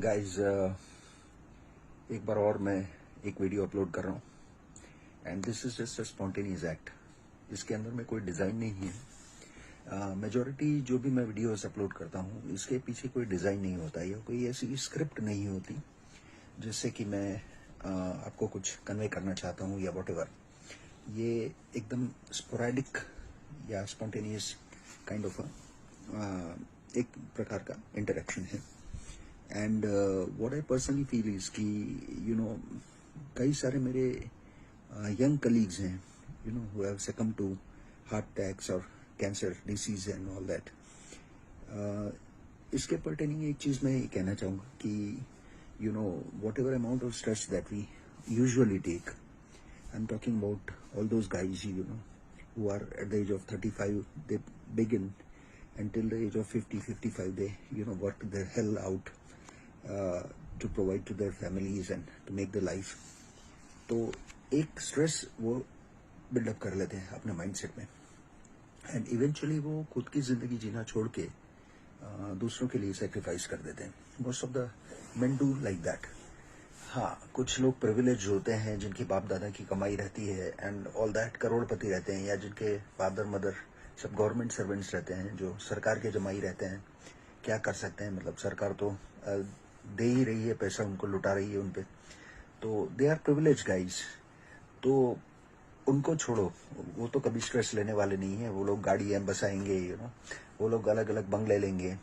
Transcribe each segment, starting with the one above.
Guys, एक बार और मैं एक वीडियो अपलोड कर रहा हूँ and this is just a spontaneous act. इसके अंदर में कोई डिज़ाइन नहीं है। मेजॉरिटी जो भी मैं वीडियोस अपलोड करता हूँ इसके पीछे कोई डिज़ाइन नहीं होता या कोई ऐसी स्क्रिप्ट नहीं होती जिससे कि मैं आपको कुछ कन्वे करना चाहता हूँ या वॉट एवर। ये एकदम स्पोरेडिक या स्पॉन्टेनियस काइंड ऑफ एक प्रकार का इंटरेक्शन है। And what I personally feel is कि कई सारे मेरे यंग कलीग्स हैं who have succumb to heart attacks और cancer disease and all that. इसके पर्टेनिंग एक चीज़ मैं ये कहना चाहूँगा कि whatever amount of stress that we usually take, I'm talking about all those guys, who are at the age of 35, they begin until the age of 50, 55, they, work their hell out to provide to their families and to make their life. तो एक stress वो buildup कर लेते हैं अपने mindset में and eventually वो खुद की जिंदगी जीना छोड़ के दूसरों के लिए सेक्रीफाइस कर देते हैं। Most of the main do like that. हाँ, कुछ लोग प्रिविलेज होते हैं जिनकी बाप दादा की कमाई रहती है एंड ऑल दैट, करोड़पति रहते हैं, या जिनके फादर मदर सब गवर्नमेंट सर्वेंट्स रहते हैं जो सरकार के जमाई रहते हैं। क्या कर सकते हैं, मतलब सरकार तो दे ही रही है पैसा, उनको लुटा रही है उन पे, तो दे आर प्रिविलेज गाइज। तो उनको छोड़ो, वो तो कभी स्ट्रेस लेने वाले नहीं है। वो लोग गाड़ियाँ बसाएंगे, वो लोग अलग अलग बंगले लेंगे,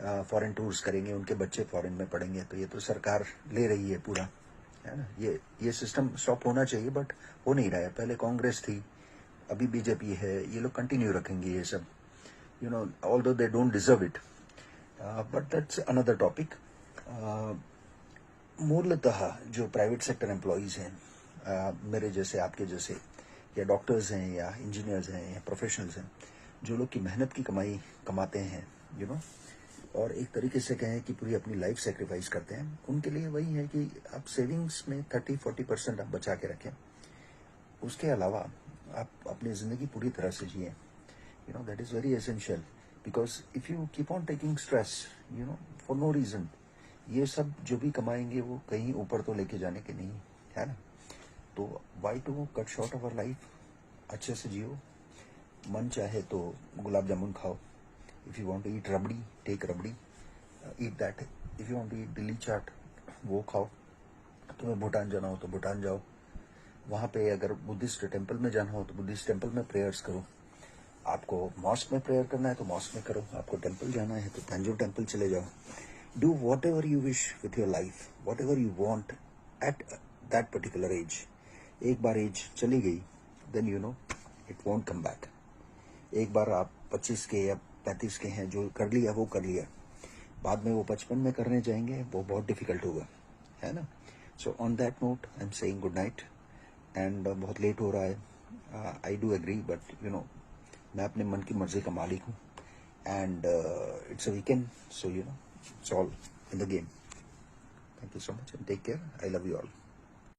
फॉरेन टूर्स करेंगे, उनके बच्चे फॉरेन में पढ़ेंगे। तो ये तो सरकार ले रही है पूरा, है ना। ये सिस्टम स्टॉप होना चाहिए बट हो नहीं रहा है। पहले कांग्रेस थी, अभी बीजेपी है, ये लोग कंटिन्यू रखेंगे ये सब, although they don't deserve it, but that's another topic. मूलतः जो प्राइवेट सेक्टर एम्प्लॉयज हैं, मेरे जैसे, आपके जैसे, या डॉक्टर्स हैं या इंजीनियर्स हैं या प्रोफेशनल्स हैं, जो लोग की मेहनत की कमाई कमाते हैं और एक तरीके से कहें कि पूरी अपनी लाइफ सेक्रीफाइस करते हैं, उनके लिए वही है कि आप सेविंग्स में 30-40% आप बचा के रखें। उसके अलावा आप अपनी ज़िंदगी पूरी तरह से जिए। That is very essential, because if you keep on taking stress for no reason, ये सब जो भी कमाएंगे वो कहीं ऊपर तो लेके जाने के नहीं, है ना। तो why to cut short our life, अच्छे से जियो। मन चाहे तो गुलाब जामुन खाओ, if you want to eat rabdi, take rabdi, eat that. If you want to eat Delhi चाट, वो खाओ। तुम्हें भूटान जाना हो तो भूटान जाओ, वहाँ पे अगर बुद्धिस्ट टेम्पल में जाना हो तो बुद्धिस्ट टेम्पल में प्रेयर्स करो। आपको मॉस्क में प्रेयर करना है तो मॉस्क में करो, आपको टेम्पल जाना है तो तंजोर टेम्पल चले जाओ। Do what ever you wish with your life, what ever you want at that particular age. एक बार एज चली गई, then it won't come back. एक बार आप 25 के या 35 के हैं, जो कर लिया वो कर लिया, बाद में वो 55 में करने जाएंगे, वो बहुत डिफिकल्ट होगा, है ना। So on that note I am saying good night and बहुत लेट हो रहा है। आई डू एग्री, बट मैं अपने मन की मर्जी का मालिक हूँ and it's a weekend, so it's all in the game. Thank you so much and take care. I love you all.